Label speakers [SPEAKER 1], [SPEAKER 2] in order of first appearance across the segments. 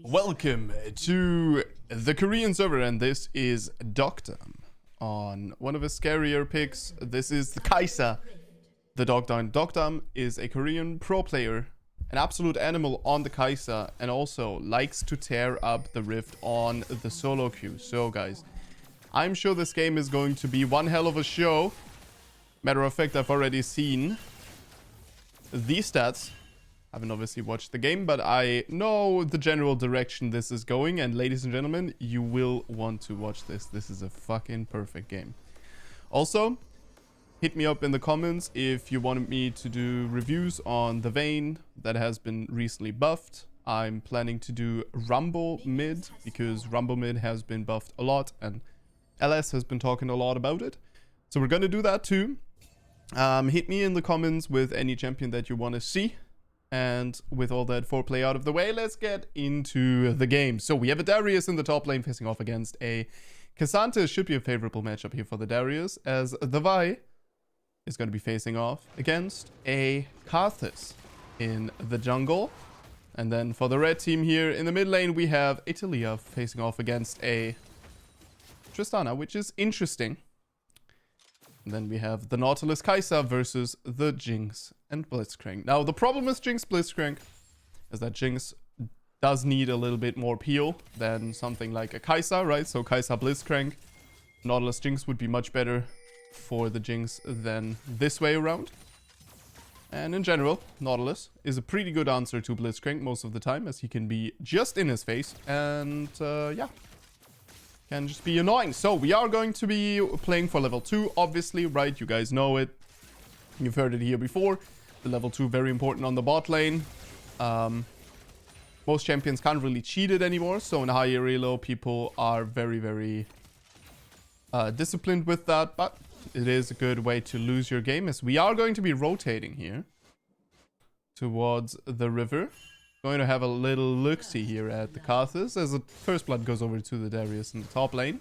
[SPEAKER 1] Welcome to the Korean server, and this is Dogdom. On one of his scarier picks, this is the Kaisa, the Dogdom. Dogdom is a Korean pro player, an absolute animal on the Kaisa, and also likes to tear up the rift on the solo queue. So guys, I'm sure this game is going to be one hell of a show. Matter of fact, I've already seen these stats. I haven't obviously watched the game, but I know the general direction this is going. And ladies and gentlemen, you will want to watch this. This is a fucking perfect game. Also, hit me up in the comments if you wanted me to do reviews on the Vayne that has been recently buffed. I'm planning to do Rumble mid because Rumble mid has been buffed a lot and LS has been talking a lot about it. So we're going to do that too. Hit me in the comments with any champion that you want to see. And with all that foreplay out of the way, let's get into the game. So we have a Darius in the top lane facing off against a Cassandra. Should be a favorable matchup here for the Darius, as the Vi is going to be facing off against a Karthus in the jungle. And then for the red team here in the mid lane, we have a Talia facing off against a Tristana, which is interesting. And then we have the Nautilus Kaisa versus the Jinx and Blitzcrank. Now, the problem with Jinx Blitzcrank is that Jinx does need a little bit more peel than something like a Kaisa, right? So Kaisa Blitzcrank, Nautilus Jinx would be much better for the Jinx than this way around. And in general, Nautilus is a pretty good answer to Blitzcrank most of the time, as he can be just in his face. And yeah, can just be annoying. So we are going to be playing for level 2, obviously, right? You guys know it. You've heard it here before. The level 2, very important on the bot lane. Most champions can't really cheat it anymore. So in high elo, people are very, very disciplined with that. But it is a good way to lose your game, as we are going to be rotating here towards the river. Going to have a little look-see here at the Karthus as the first blood goes over to the Darius in the top lane.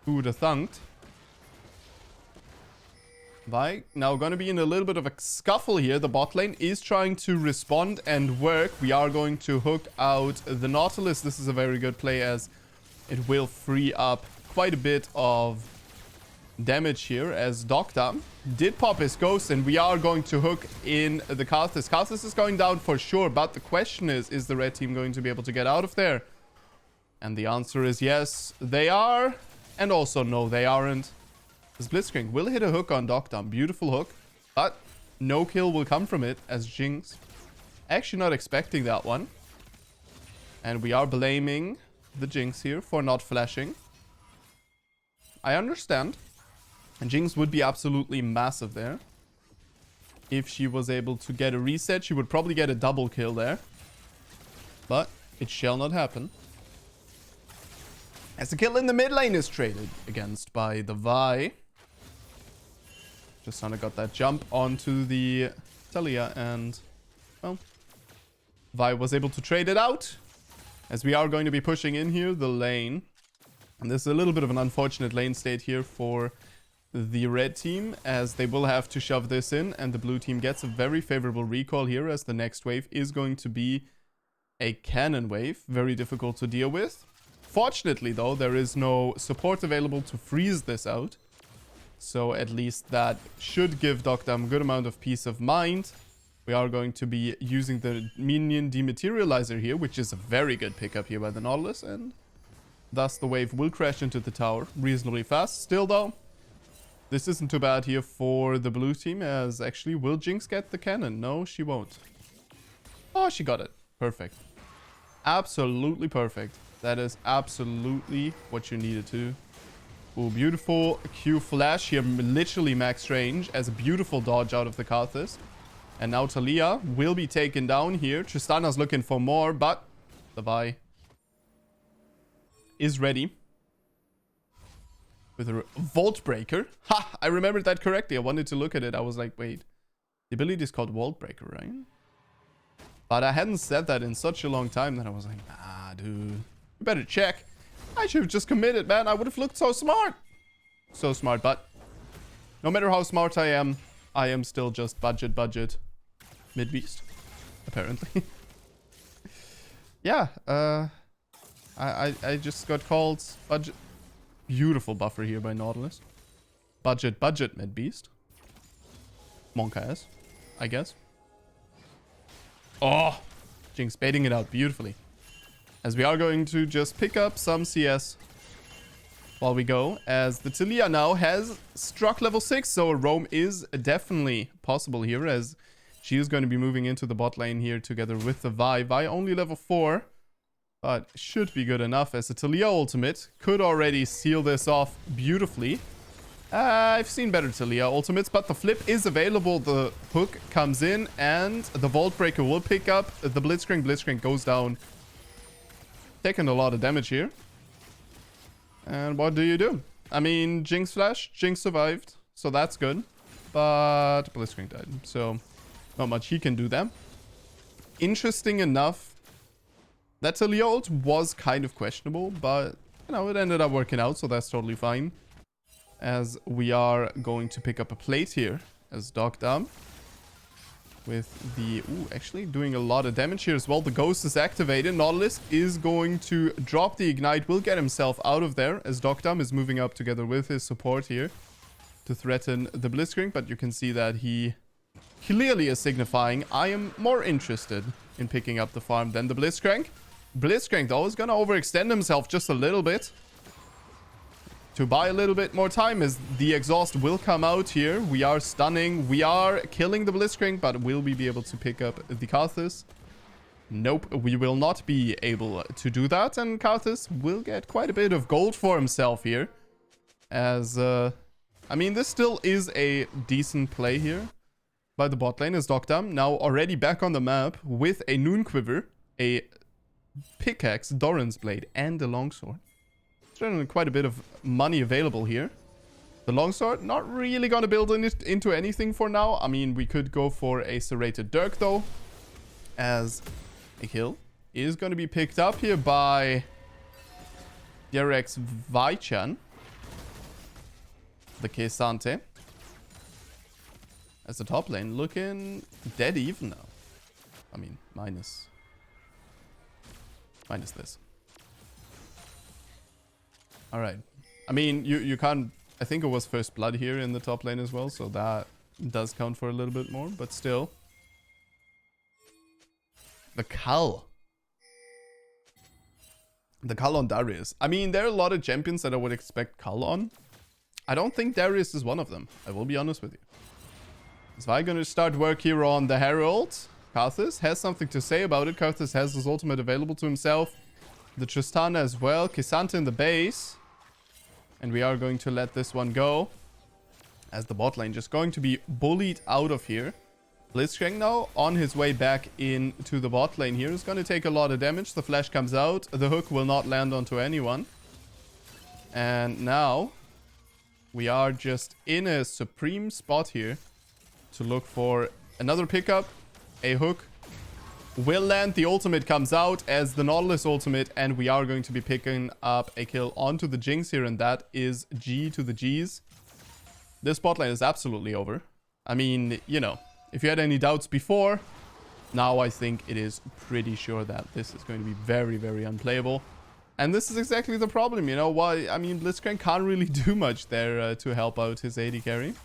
[SPEAKER 1] Who would have thunked? Vi now going to be in a little bit of a scuffle here. The bot lane is trying to respond and work. We are going to hook out the Nautilus. This is a very good play, as it will free up quite a bit of damage here, as Dogdom did pop his ghost, and we are going to hook in the Karthus. Karthus is going down for sure, but the question is the red team going to be able to get out of there? And the answer is yes, they are, and also no, they aren't. This Blitzcrank will hit a hook on Dogdom. Beautiful hook, but no kill will come from it, as Jinx actually not expecting that one. And we are blaming the Jinx here for not flashing. I understand. And Jinx would be absolutely massive there. If she was able to get a reset, she would probably get a double kill there. But it shall not happen, as the kill in the mid lane is traded against by the Vi. Just got that jump onto the Talia, and well, Vi was able to trade it out, as we are going to be pushing in here the lane. And this is a little bit of an unfortunate lane state here for the red team, as they will have to shove this in, and the blue team gets a very favorable recall here, as the next wave is going to be a cannon wave. Very difficult to deal with. Fortunately, though, there is no support available to freeze this out. So at least that should give Dogdom a good amount of peace of mind. We are going to be using the minion dematerializer here, which is a very good pickup here by the Nautilus, and thus the wave will crash into the tower reasonably fast. Still, though, this isn't too bad here for the blue team, as actually, will Jinx get the cannon? No, she won't. Oh, she got it. Perfect. Absolutely perfect. That is absolutely what you needed to. Oh, beautiful Q flash here, literally max range, as a beautiful dodge out of the Karthus. And now Talia will be taken down here. Tristana's looking for more, but the Vi is ready with a Vault Breaker. Ha! I remembered that correctly. I wanted to look at it. I was like, wait. The ability is called Vault Breaker, right? But I hadn't said that in such a long time that I was like, nah, dude. You better check. I should have just committed, man. I would have looked so smart. So smart, but no matter how smart I am still just budget mid-beast, apparently. yeah, I just got called budget. Beautiful buffer here by Nautilus. Budget mid beast. Monkas, I guess. Oh, Jinx baiting it out beautifully. As we are going to just pick up some CS while we go, as the Taliyah now has struck level 6, so a roam is definitely possible here, as she is going to be moving into the bot lane here together with the Vi. Vi only level 4, but should be good enough, as the Taliyah ultimate could already seal this off beautifully. I've seen better Taliyah ultimates, but the flip is available. The hook comes in, and the Vault Breaker will pick up the Blitzcrank. Blitzcrank goes down, taking a lot of damage here. And what do you do? I mean, Jinx flash, Jinx survived, so that's good. But Blitzcrank died, so not much he can do there. Interesting enough, that Taliyah ult was kind of questionable, but, you know, it ended up working out, so that's totally fine. As we are going to pick up a plate here as Dogdom with the... Ooh, actually doing a lot of damage here as well. The Ghost is activated. Nautilus is going to drop the Ignite. Will get himself out of there as Dogdom is moving up together with his support here to threaten the Blitzcrank. But you can see that he clearly is signifying, I am more interested in picking up the farm than the Blitzcrank. Blitzcrank, though, is going to overextend himself just a little bit to buy a little bit more time, as the exhaust will come out here. We are stunning. We are killing the Blitzcrank, but will we be able to pick up the Karthus? Nope, we will not be able to do that. And Karthus will get quite a bit of gold for himself here. As, I mean, this still is a decent play here by the bot lane, as Dogdom now already back on the map with a Noon Quiver, a Pickaxe, Doran's Blade, and a Longsword. Quite a bit of money available here. The longsword not really gonna build into anything for now. I mean, we could go for a serrated dirk though, as a kill is going to be picked up here by Derek's Vaichan, the Kesante, as the top lane looking dead even now. I mean, minus this. Alright. I mean, you can't... I think it was first blood here in the top lane as well, so that does count for a little bit more, but still. The Cull. The Cull on Darius. I mean, there are a lot of champions that I would expect Cull on. I don't think Darius is one of them. I will be honest with you. So I'm going to start work here on the Herald. Karthus has something to say about it. Karthus has his ultimate available to himself. The Tristana as well. Kisanta in the base. And we are going to let this one go, as the bot lane just going to be bullied out of here. Blitzcrank now on his way back into the bot lane here is going to take a lot of damage. The flash comes out. The hook will not land onto anyone. And now we are just in a supreme spot here to look for another pickup. A hook will land. The ultimate comes out as the Nautilus ultimate, and we are going to be picking up a kill onto the Jinx here, and that is G to the G's. This bot lane is absolutely over. I mean, you know, if you had any doubts before, now I think it is pretty sure that this is going to be very, very unplayable. And this is exactly the problem, you know. Why? I mean, Blitzcrank can't really do much there to help out his AD carry,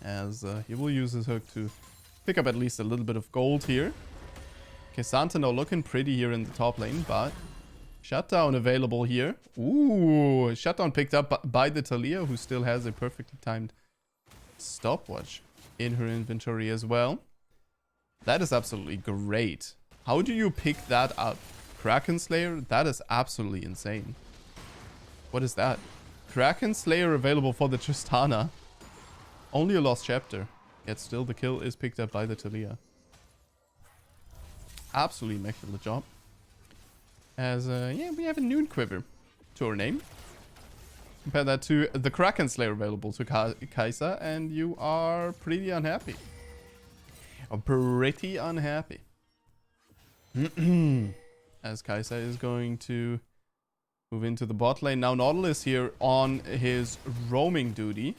[SPEAKER 1] as he will use his hook to pick up at least a little bit of gold here. Kesanta now looking pretty here in the top lane, but shutdown available here. Ooh, shutdown picked up by the Taliyah, who still has a perfectly timed stopwatch in her inventory as well. That is absolutely great. How do you pick that up? Kraken Slayer? That is absolutely insane. What is that? Kraken Slayer available for the Tristana. Only a lost chapter, yet still the kill is picked up by the Taliyah. Absolutely immaculate job. As, yeah, we have a Noon Quiver to our name. Compare that to the Kraken Slayer available to Kaisa, and you are pretty unhappy. Pretty unhappy. As Kaisa is going to move into the bot lane. Now Nautilus here on his roaming duty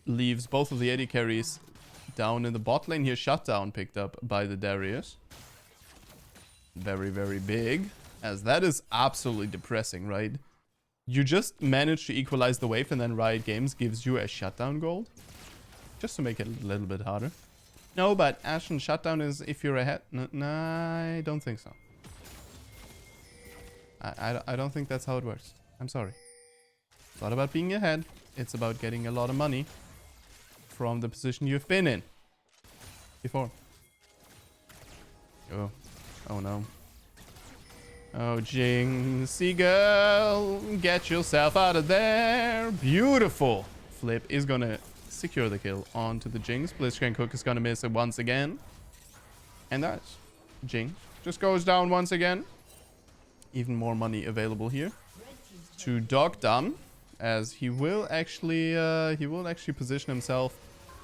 [SPEAKER 1] leaves both of the AD carries down in the bot lane here. Shutdown picked up by the Darius. very, very big, as that is absolutely depressing, right? You just manage to equalize the wave, and then Riot Games gives you a shutdown gold, just to make it a little bit harder. No, but Ashen shutdown is if you're ahead. Nah, I don't think so. I don't think that's how it works. I'm sorry. It's not about being ahead. It's about getting a lot of money from the position you've been in before. Oh. Oh no. Oh, Jing. Seagull, get yourself out of there. Beautiful. Flip is gonna secure the kill onto the Jinx. Blitzcrank Hook is gonna miss it once again. And that's Jinx. Just goes down once again. Even more money available here to Dogdom, as he will actually position himself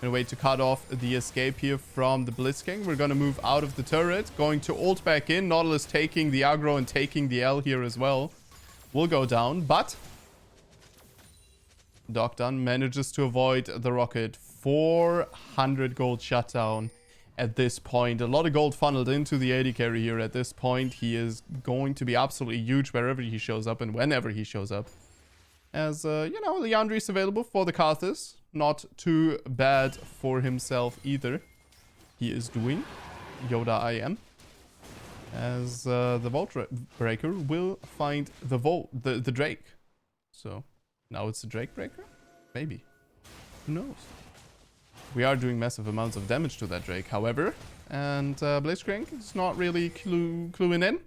[SPEAKER 1] in a way to cut off the escape here from the Blitzking. We're gonna move out of the turret, going to ult back in. Nautilus taking the aggro and taking the L here as well. Will go down, but Dogdom manages to avoid the rocket. 400 gold shutdown at this point. A lot of gold funneled into the AD carry here at this point. He is going to be absolutely huge wherever he shows up and whenever he shows up. As, you know, Leandri is available for the Karthus. Not too bad for himself either. He is doing Yoda I am. As the Vault Breaker will find the Drake. So, now it's the Drake Breaker? Maybe. Who knows? We are doing massive amounts of damage to that Drake, however. And Blitzcrank is not really cluing in,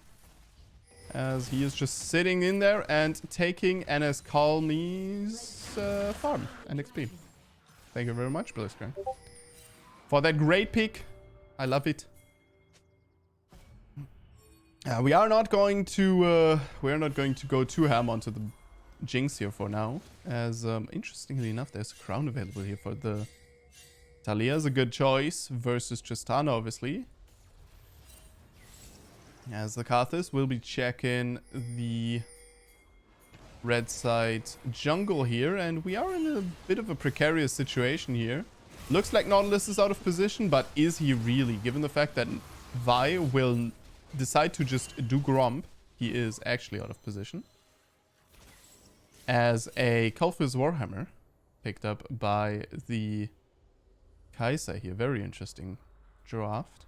[SPEAKER 1] as he is just sitting in there and taking NS Calmy's farm and XP. Thank you very much, Blitzcrank, for that great pick. I love it. We are not going to go too ham onto the Jinx here for now, as interestingly enough, there's a crown available here for the Talia. Is a good choice versus Tristana, obviously. As the Karthus will be checking the red side jungle here, and we are in a bit of a precarious situation here. Looks like Nautilus is out of position, but is he really? Given the fact that Vi will decide to just do Gromp, he is actually out of position. As a Kulfus Warhammer picked up by the Kaisa here. Very interesting draft.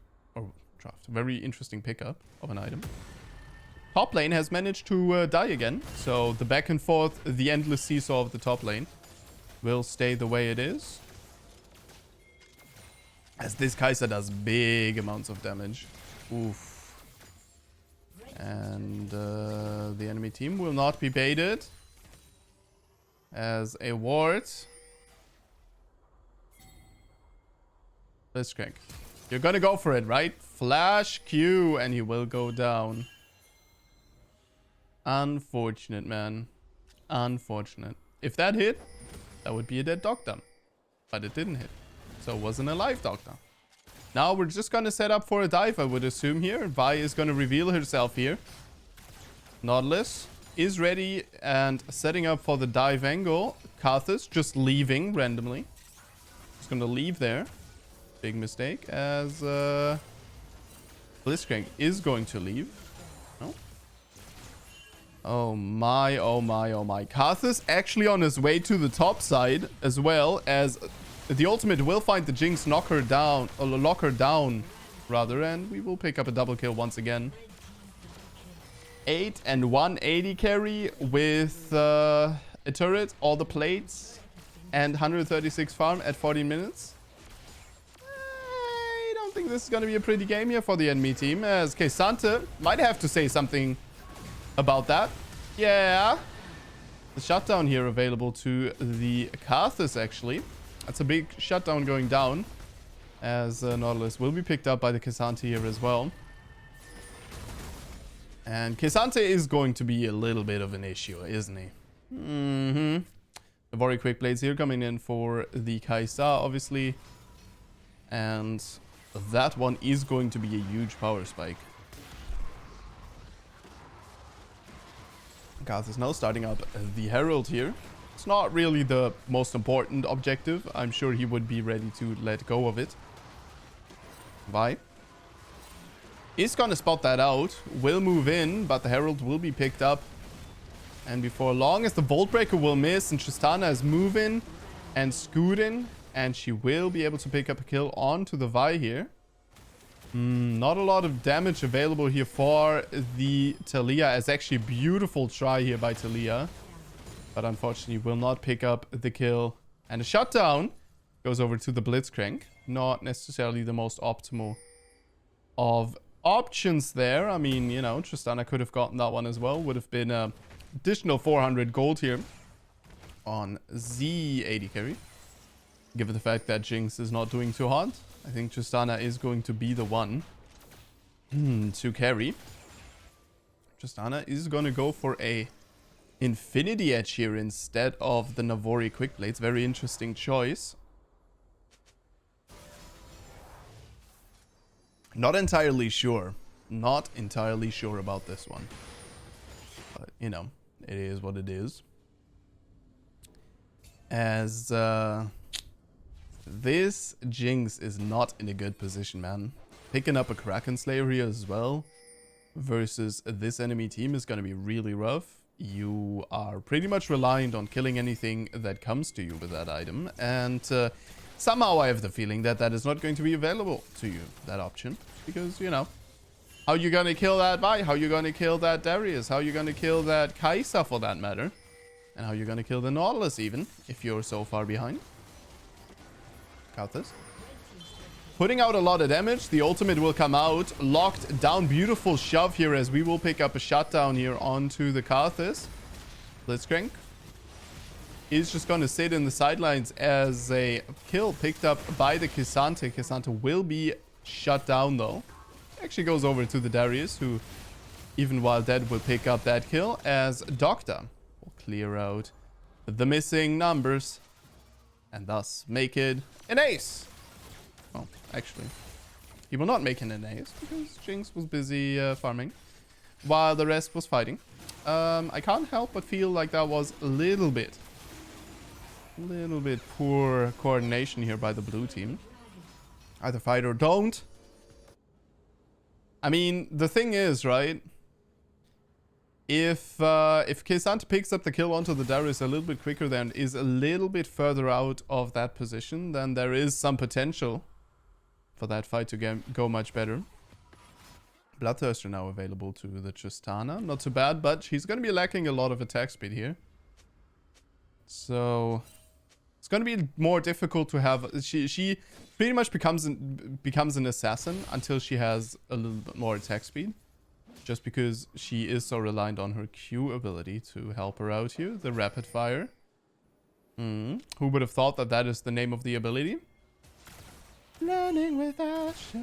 [SPEAKER 1] Very interesting pickup of an item. Top lane has managed to die again. So the back and forth, the endless seesaw of the top lane will stay the way it is. As this Kaisa does big amounts of damage. Oof. And the enemy team will not be baited. As a ward. Blitzcrank. You're gonna go for it, right? Flash Q, and he will go down. Unfortunate, man. Unfortunate. If that hit, that would be a dead Dogdom. But it didn't hit. So it wasn't a live Dogdom. Now we're just gonna set up for a dive, I would assume here. Vi is gonna reveal herself here. Nautilus is ready and setting up for the dive angle. Karthus just leaving randomly. Just gonna leave there. Big mistake, as Blitzcrank is going to leave. No? Oh my, oh my, oh my. Karthus actually on his way to the top side, as well as the ultimate will find the Jinx, knock her down, or lock her down, rather, and we will pick up a double kill once again. 8 and 180 carry with a turret, all the plates, and 136 farm at 14 minutes. I don't think this is going to be a pretty game here for the enemy team, as Kaisante might have to say something about that. Yeah. The shutdown here available to the Karthus, actually. That's a big shutdown going down, as Nautilus will be picked up by the Kaisante here as well. And Kaisante is going to be a little bit of an issue, isn't he? The very quick blades here coming in for the Kaisa, obviously. And that one is going to be a huge power spike. Garth is now starting up the Herald here. It's not really the most important objective. I'm sure he would be ready to let go of it. Vi is going to spot that out. Will move in, but the Herald will be picked up. And before long, as the Volt Breaker will miss, and Tristana is moving and scooting, and she will be able to pick up a kill onto the Vi here. Not a lot of damage available here for the Talia. It's actually a beautiful try here by Talia, but unfortunately will not pick up the kill. And a shutdown goes over to the Blitzcrank. Not necessarily the most optimal of options there. I mean, you know, Tristana could have gotten that one as well. Would have been additional 400 gold here on the AD carry. Given the fact that Jinx is not doing too hot, I think Tristana is going to be the one to carry. Tristana is going to go for a Infinity Edge here instead of the Navori Quick Blades. Very interesting choice. Not entirely sure. Not entirely sure about this one. But, you know, it is what it is. As this Jinx is not in a good position, man. Picking up a Kraken Slayer here as well versus this enemy team is going to be really rough. You are pretty much reliant on killing anything that comes to you with that item. And somehow I have the feeling that that is not going to be available to you, that option. Because, you know, how you going to kill that Vi? How you going to kill that Darius? How you going to kill that Kaisa for that matter? And how you going to kill the Nautilus even, if you're so far behind? Got this. Putting out a lot of damage. The ultimate will come out. Locked down. Beautiful shove here as we will pick up a shutdown here onto the Karthus. Blitzcrank is just going to sit in the sidelines as a kill picked up by the K'Sante. K'Sante will be shut down though. Actually goes over to the Darius, who even while dead will pick up that kill as Doctor will clear out the missing numbers and thus make it an ace. Well, actually, he will not make it an ace because Jinx was busy farming while the rest was fighting. I can't help but feel like that was a little bit poor coordination here by the blue team. Either fight or don't. I mean, the thing is, right? If K'Sante picks up the kill onto the Darius a little bit quicker than is a little bit further out of that position, then there is some potential for that fight to go much better. Bloodthirster now available to the Tristana. Not too bad, but she's going to be lacking a lot of attack speed here. So it's going to be more difficult to have. She pretty much becomes an assassin until she has a little bit more attack speed. Just because she is so reliant on her Q ability to help her out here. The rapid fire. Who would have thought that that is the name of the ability? Running with Asher.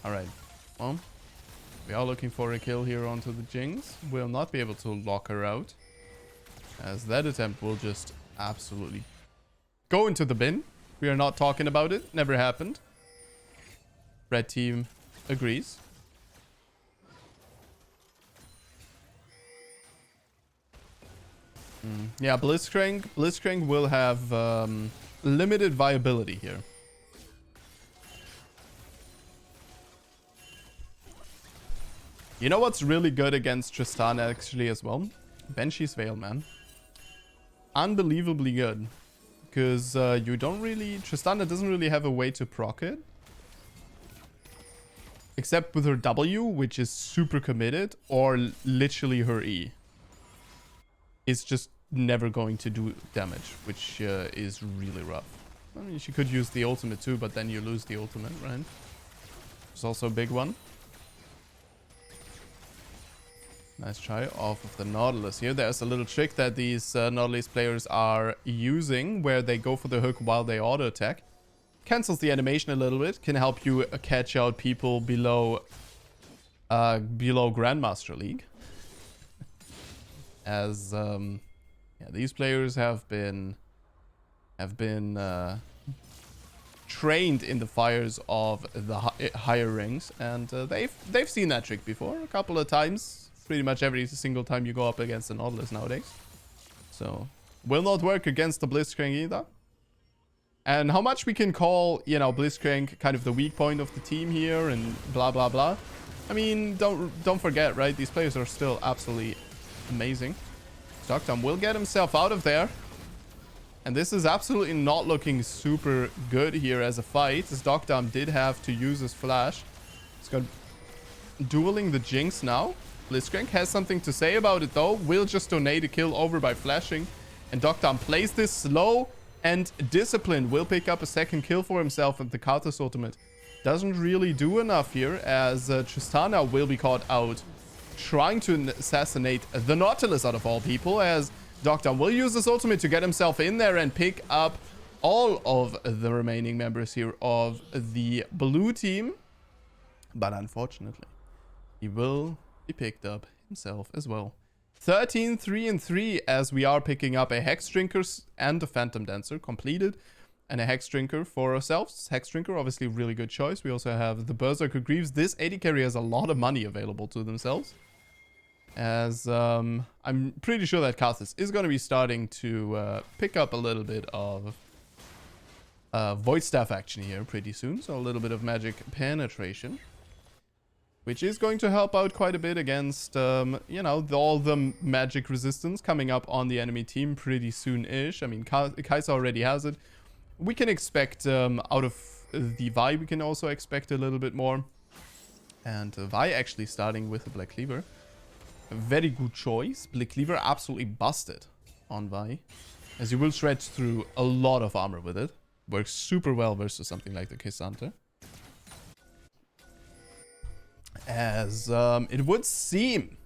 [SPEAKER 1] Alright. Well, we are looking for a kill here onto the Jinx. We'll not be able to lock her out, as that attempt will just absolutely go into the bin. We are not talking about it. Never happened. Red team agrees. Yeah, Blitzcrank will have limited viability here. You know what's really good against Tristana actually as well? Banshee's Veil, man. Unbelievably good. Because you don't really... Tristana doesn't really have a way to proc it. Except with her W, which is super committed, or literally her E. It's just never going to do damage, which is really rough. I mean, she could use the ultimate too, but then you lose the ultimate, right? It's also a big one. Nice try off of the Nautilus here. There's a little trick that these Nautilus players are using where they go for the hook while they auto attack. Cancels the animation a little bit. Can help you catch out people below Grandmaster League. As yeah, these players have been trained in the fires of the higher ranks, and they've seen that trick before a couple of times. Pretty much every single time you go up against the Nautilus nowadays. So will not work against the Blitzcrank either. And how much we can call, you know, Blitzcrank kind of the weak point of the team here and blah, blah, blah. I mean, don't forget, right? These players are still absolutely amazing. Dogdom will get himself out of there. And this is absolutely not looking super good here as a fight. This Dogdom did have to use his flash. He's got dueling the Jinx now. Blitzcrank has something to say about it though. Will just donate a kill over by flashing. And Dogdom plays this slow and disciplined. Will pick up a second kill for himself, and the Karthus ultimate doesn't really do enough here, as Tristana will be caught out trying to assassinate the Nautilus out of all people, as Dogdom will use his ultimate to get himself in there and pick up all of the remaining members here of the blue team. But unfortunately, he will be picked up himself as well. 13, 3 and 3, as we are picking up a Hex Drinker and a Phantom Dancer completed, and a Hex Drinker for ourselves. Hex Drinker, obviously a really good choice. We also have the Berserker Greaves. This AD carry has a lot of money available to themselves, as I'm pretty sure that Karthus is going to be starting to pick up a little bit of Void Staff action here pretty soon. So a little bit of magic penetration, which is going to help out quite a bit against, you know, all the magic resistance coming up on the enemy team pretty soon-ish. I mean, Kaisa already has it. We can expect, out of the Vi, we can also expect a little bit more. And Vi actually starting with the Black Cleaver. A very good choice. Black Cleaver absolutely busted on Vi, as you will shred through a lot of armor with it. Works super well versus something like the Kissante. As it would seem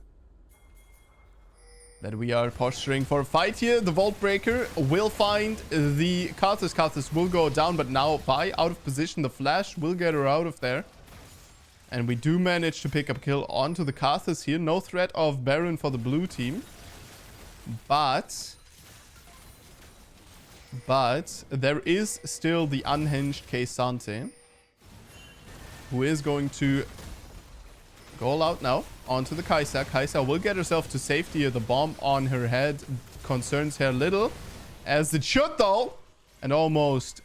[SPEAKER 1] that we are posturing for a fight here. The Vault Breaker will find the Karthus. Karthus will go down, but now Vi out of position. The Flash will get her out of there. And we do manage to pick up a kill onto the Karthus here. No threat of Baron for the blue team. But there is still the unhinged Kayasante, who is going to go all out now onto the Kaisa. Kaisa will get herself to safety. The bomb on her head concerns her little, as it should though, and almost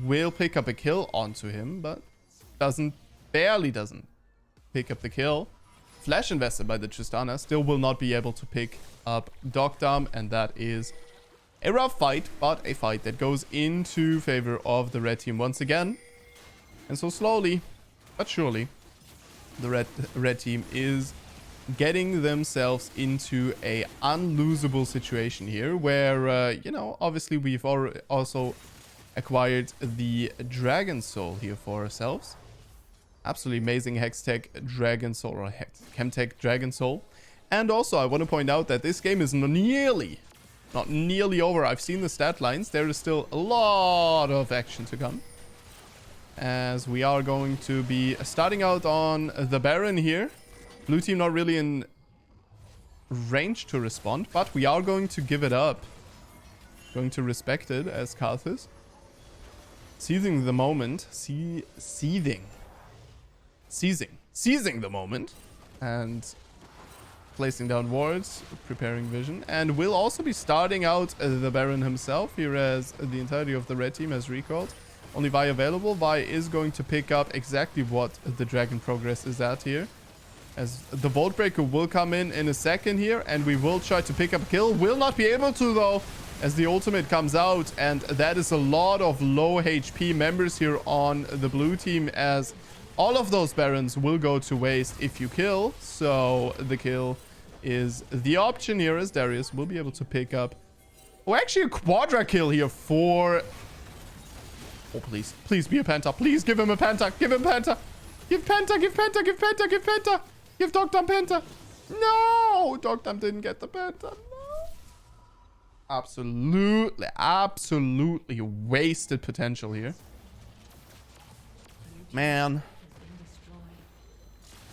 [SPEAKER 1] will pick up a kill onto him, but barely doesn't pick up the kill. Flash invested by the Tristana still will not be able to pick up Dogdom, and that is a rough fight, but a fight that goes into favor of the red team once again. And so slowly but surely, the red team is getting themselves into a unlosable situation here, where you know, obviously we've also acquired the Dragon Soul here for ourselves. Absolutely amazing Hextech Dragon Soul, or Chemtech Dragon Soul. And also I want to point out that this game is not nearly over. I've seen the stat lines. There is still a lot of action to come, as we are going to be starting out on the Baron here. Blue team not really in range to respond, but we are going to give it up. Going to respect it as Karthus. Seizing the moment. Seizing the moment. And placing down wards, preparing vision. And will also be starting out the Baron himself here, as the entirety of the red team has recalled. Only Vi available. Vi is going to pick up exactly what the Dragon Progress is at here, as the Vault Breaker will come in a second here, and we will try to pick up a kill. Will not be able to though, as the ultimate comes out, and that is a lot of low HP members here on the blue team, as all of those Barons will go to waste if you kill. So the kill is the option here, as Darius will be able to pick up, oh, actually a quadra kill here for... Oh, please. Please be a Penta. Please give him a Penta. Give him Penta. Give Penta. Give Penta. Give Penta. Give Penta. Give Dogdom Penta. No! Dogdom didn't get the Penta. No. Absolutely wasted potential here. Man.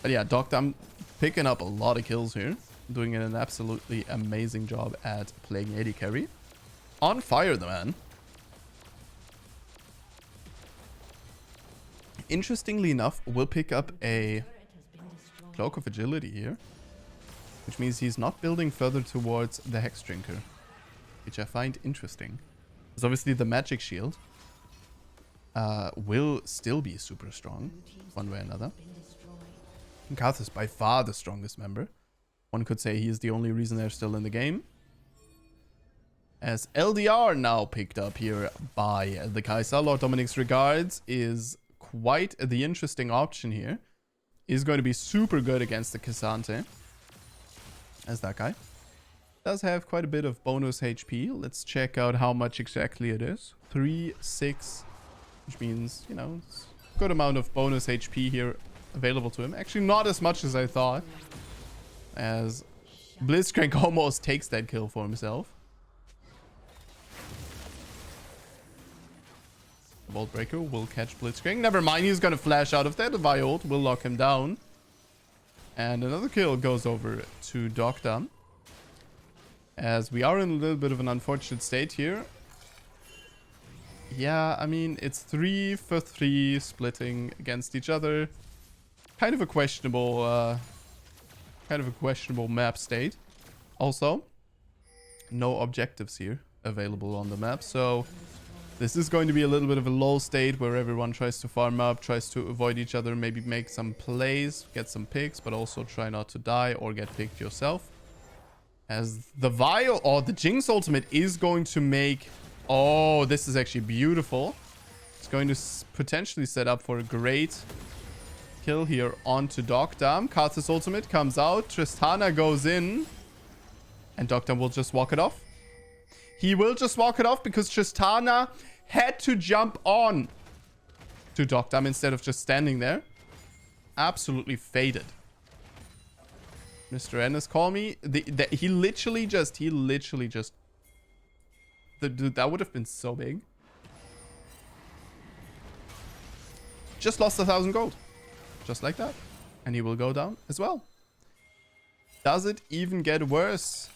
[SPEAKER 1] But yeah, Dogdom picking up a lot of kills here. Doing an absolutely amazing job at playing AD carry. On fire, the man. Interestingly enough, we'll pick up a Cloak of Agility here, which means he's not building further towards the Hex Drinker, which I find interesting. There's obviously the Magic Shield, will still be super strong, one way or another. Karthus is by far the strongest member. One could say he is the only reason they're still in the game. As LDR now picked up here by the Kaisa. Lord Dominic's Regards is quite the interesting option here. Is going to be super good against the Cassante. As that guy does have quite a bit of bonus HP. Let's check out how much exactly it is. 3, 6, which means, you know, it's a good amount of bonus HP here available to him. Actually, not as much as I thought, as Blitzcrank almost takes that kill for himself. Vault Breaker will catch Blitzcrank. Never mind, he's gonna flash out of that. The Viol will lock him down. And another kill goes over to Doctor. As we are in a little bit of an unfortunate state here. Yeah, I mean, it's 3 for 3 splitting against each other. Kind of a questionable map state. Also, no objectives here available on the map, so this is going to be a little bit of a low state where everyone tries to farm up, tries to avoid each other, maybe make some plays, get some picks, but also try not to die or get picked yourself. As the Viol or the Jinx ultimate is going to make... Oh, this is actually beautiful. It's going to potentially set up for a great kill here onto Doctam. Karthus ultimate comes out. Tristana goes in. And Doctam will just walk it off. He will just walk it off because Tristana had to jump on to Doctam instead of just standing there. Absolutely faded. Mr. Ennis, call me. He literally just... That would have been so big. Just lost 1,000 gold. Just like that. And he will go down as well. Does it even get worse?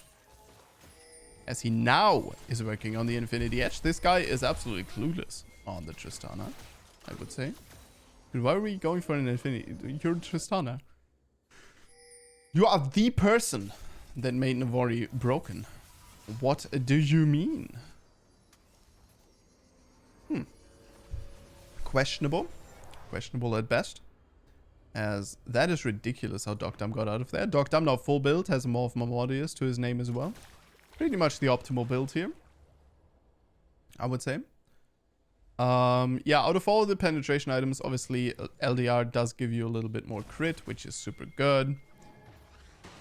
[SPEAKER 1] As he now is working on the Infinity Edge. This guy is absolutely clueless on the Tristana, I would say. But why are we going for an Infinity? You're Tristana. You are the person that made Navori broken. What do you mean? Questionable. Questionable at best. As that is ridiculous how Doctam got out of there. Doctam now full build, has more of Mormodius to his name as well. Pretty much the optimal build here, I would say. Yeah, out of all the penetration items, obviously LDR does give you a little bit more crit, which is super good.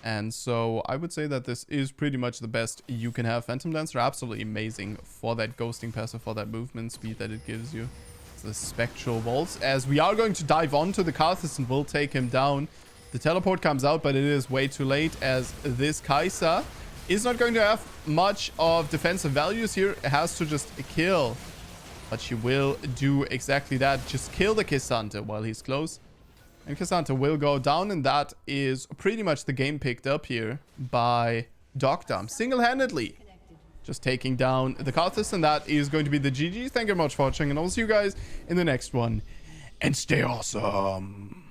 [SPEAKER 1] And so I would say that this is pretty much the best you can have. Phantom Dancer, absolutely amazing for that ghosting passive, for that movement speed that it gives you. It's the Spectral Bolts, as we are going to dive onto the Karthus and will take him down. The teleport comes out, but it is way too late, as this Kaisa is not going to have much of defensive values here. It has to just kill. But she will do exactly that. Just kill the Cassante while he's close. And Cassante will go down. And that is pretty much the game picked up here by Doctam. Single-handedly. Just taking down the Karthus. And that is going to be the GG. Thank you very much for watching. And I'll see you guys in the next one. And stay awesome.